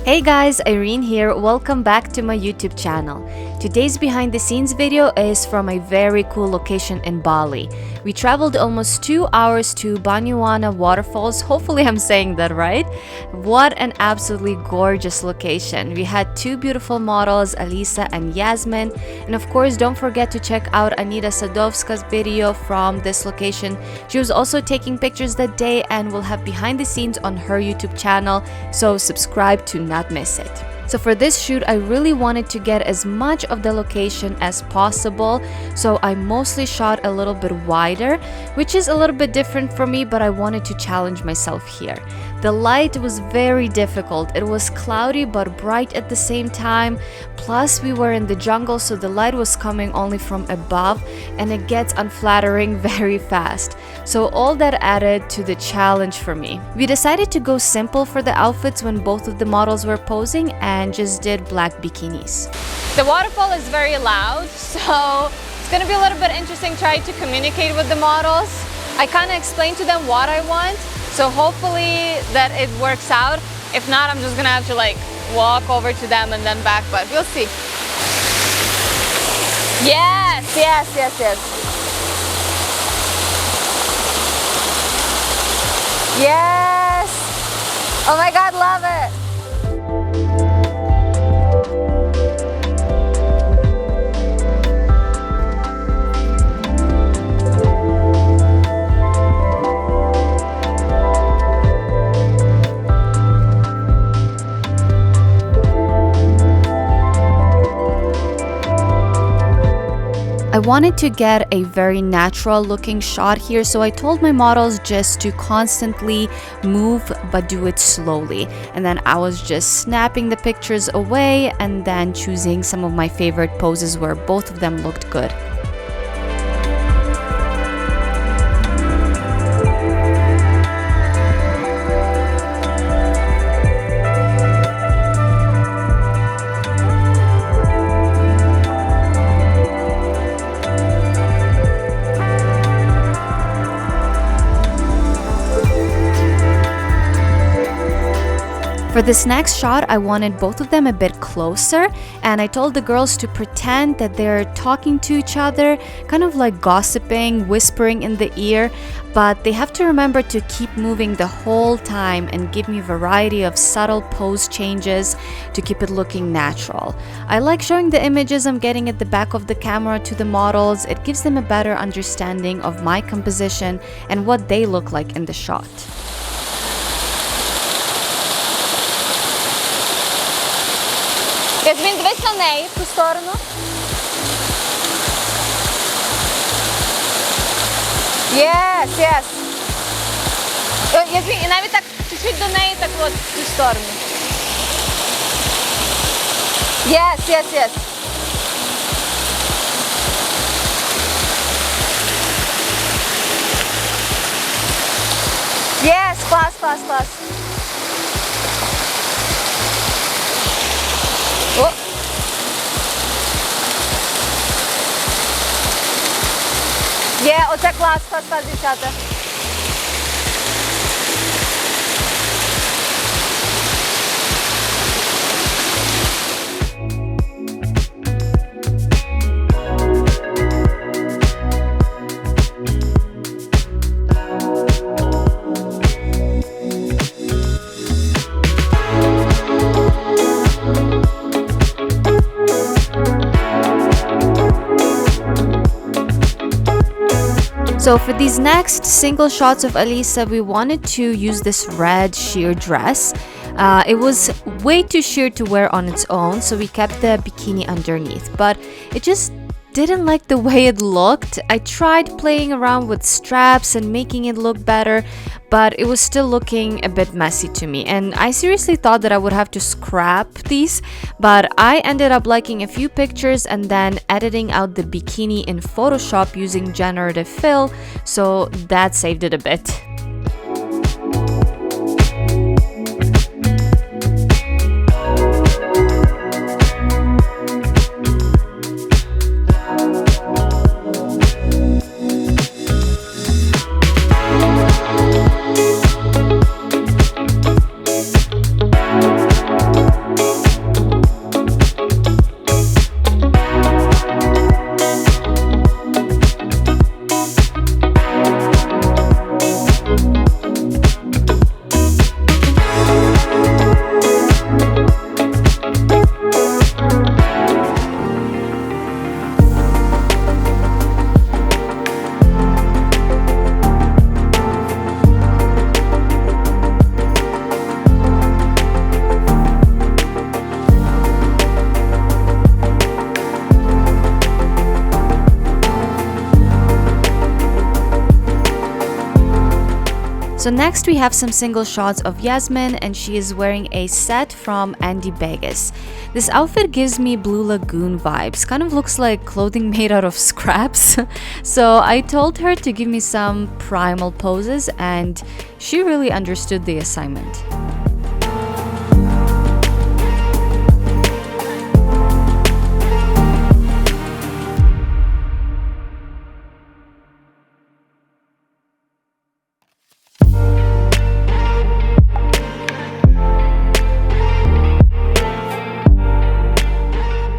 Hey guys, Irene here. Welcome back to my YouTube channel. Today's behind the scenes video is from a very cool location in Bali. We traveled almost 2 hours to Banyuwana Waterfalls. Hopefully I'm saying that right. What an absolutely gorgeous location. We had two beautiful models, Alisa and Yasmin. And of course, don't forget to check out Anita Sadowska's video from this location. She was also taking pictures that day and will have behind the scenes on her YouTube channel. So subscribe to not miss it. So for this shoot, I really wanted to get as much of the location as possible. So I mostly shot a little bit wider, which is a little bit different for me, but I wanted to challenge myself here. The light was very difficult. It was cloudy but bright at the same time. Plus we were in the jungle, so the light was coming only from above and it gets unflattering very fast. So all that added to the challenge for me. We decided to go simple for the outfits when both of the models were posing and just did black bikinis. The waterfall is very loud, so it's gonna be a little bit interesting trying to communicate with the models. I kind of explained to them what I want, so hopefully that it works out. If not, I'm just gonna have to like walk over to them and then back, but we'll see. Yes. Yes! Oh my God, love it! I wanted to get a very natural looking shot here, so I told my models just to constantly move but do it slowly. And then I was just snapping the pictures away and then choosing some of my favorite poses where both of them looked good. For this next shot, I wanted both of them a bit closer, and I told the girls to pretend that they're talking to each other, kind of like gossiping, whispering in the ear, but they have to remember to keep moving the whole time and give me a variety of subtle pose changes to keep it looking natural. I like showing the images I'm getting at the back of the camera to the models. It gives them a better understanding of my composition and what they look like in the shot. Yasmin, дивись на неї, в ту сторону. Yes. Yasmin, і навіть так, чуть-чуть до неї, так от, в ту сторону. Yes. Yes, class. Oh. Оце клас, дівчата. So for these next single shots of Alisa, we wanted to use this red sheer dress. It was way too sheer to wear on its own, so we kept the bikini underneath, but it just didn't like the way it looked. I tried playing around with straps and making it look better, but it was still looking a bit messy to me, and I seriously thought that I would have to scrap these, but I ended up liking a few pictures and then editing out the bikini in Photoshop using generative fill, so that saved it a bit. So next we have some single shots of Yasmin, and she is wearing a set from Andy Vegas. This outfit gives me Blue Lagoon vibes, kind of looks like clothing made out of scraps. So I told her to give me some primal poses, and she really understood the assignment.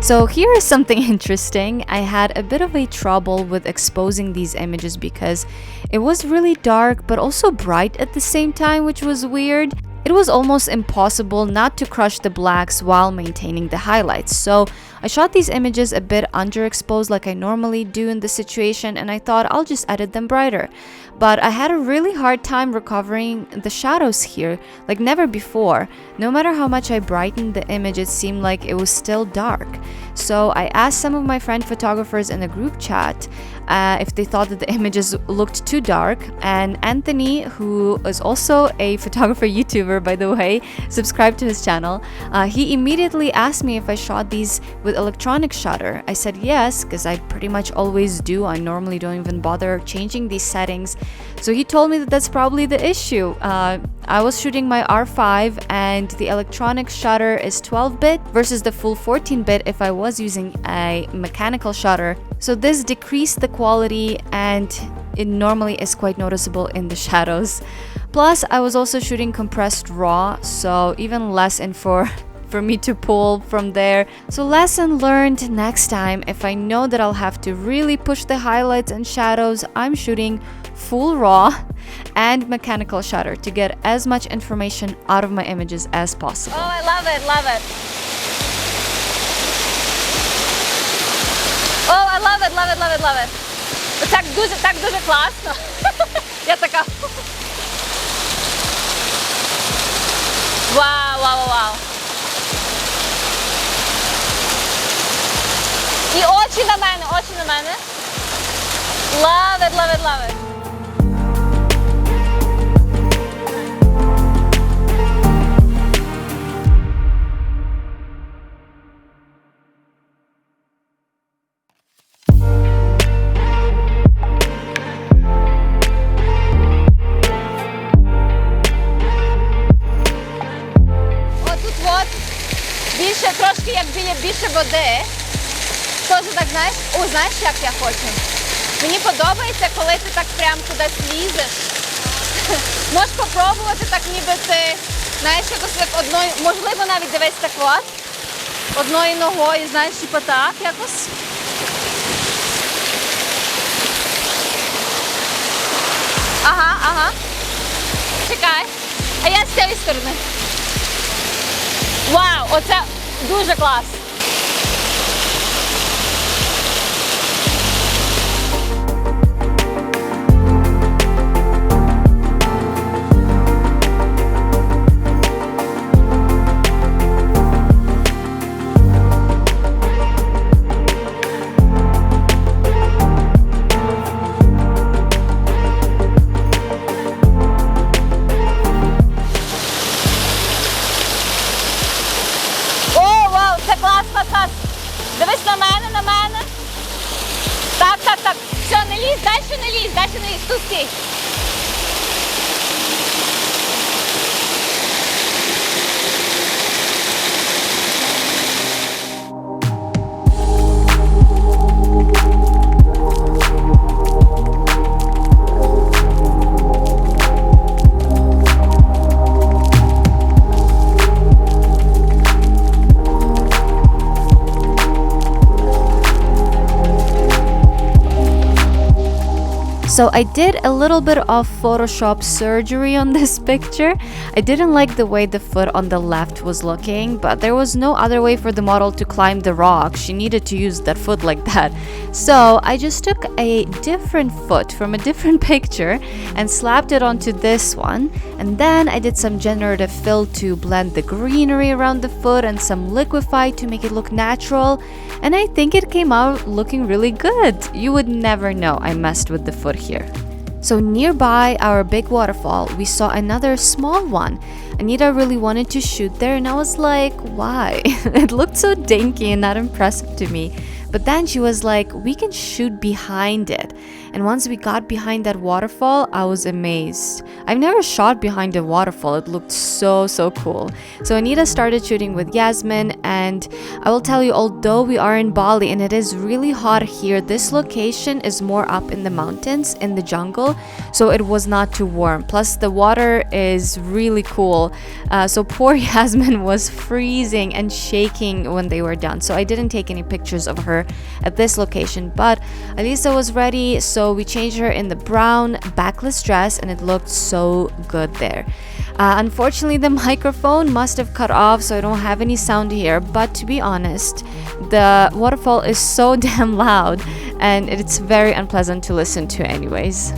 So here is something interesting. I had a bit of a trouble with exposing these images because it was really dark but also bright at the same time, which was weird. It was almost impossible not to crush the blacks while maintaining the highlights. So I shot these images a bit underexposed like I normally do in this situation, and I thought I'll just edit them brighter. But I had a really hard time recovering the shadows here, like never before. No matter how much I brightened the image, it seemed like it was still dark. So I asked some of my friend photographers in the group chat if they thought that the images looked too dark, and Anthony, who is also a photographer YouTuber by the way, subscribe to his channel, he immediately asked me if I shot these with electronic shutter. I said yes, because I pretty much always do. I normally don't even bother changing these settings. So he told me that that's probably the issue. I was shooting my R5 and the electronic shutter is 12-bit versus the full 14-bit if I was using a mechanical shutter. So this decreased the quality and it normally is quite noticeable in the shadows. Plus, I was also shooting compressed RAW, so even less info for me to pull from there. So lesson learned: next time, if I know that I'll have to really push the highlights and shadows, I'm shooting full RAW and mechanical shutter to get as much information out of my images as possible. Oh, I love it, love it. Oh, I love it, love it, love it, love it. Так дуже класно. Я така. Вау, вау, вау. І очі на мене, очі на мене. Love it, love it, love it. Більше, трошки як більше води. Тоже так, знаєш, знаєш, як я хочу? Мені подобається, коли ти так прям кудись лізеш. Можеш попробувати так, ніби ти, знаєш, якось так одною, можливо навіть дивись так от, одною ногою, знаєш, типу так, якось. Ага, ага. Чекай. А я з цієї сторони. Вау, оце дуже клас! Дивись на мене, на мене. Так, так, так. Все, не лізь, далі не лізь, далі не лізь. Тут стій. So I did a little bit of Photoshop surgery on this picture. I didn't like the way the foot on the left was looking, but there was no other way for the model to climb the rock. She needed to use that foot like that. So I just took a different foot from a different picture and slapped it onto this one. And then I did some generative fill to blend the greenery around the foot and some liquify to make it look natural. And I think it came out looking really good. You would never know I messed with the foot here. So nearby our big waterfall, we saw another small one. Anita really wanted to shoot there, and I was like, why? It looked so dinky and not impressive to me. But then she was like, we can shoot behind it. And once we got behind that waterfall, I was amazed. I've never shot behind a waterfall. It looked so cool. So Anita started shooting with Yasmin, and I will tell you, although we are in Bali and it is really hot here, this location is more up in the mountains, in the jungle, so it was not too warm. Plus the water is really cool. So poor Yasmin was freezing and shaking when they were done. So I didn't take any pictures of her at this location, but Alisa was ready, so we changed her in the brown backless dress, and it looked so good there. Unfortunately, the microphone must have cut off, so I don't have any sound here, but to be honest, the waterfall is so damn loud and it's very unpleasant to listen to anyways.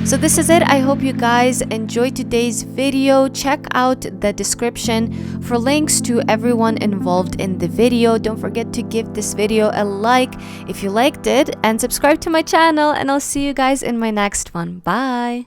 So this is it. I hope you guys enjoyed today's video. Check out the description for links to everyone involved in the video. Don't forget to give this video a like if you liked it and subscribe to my channel, and I'll see you guys in my next one. Bye.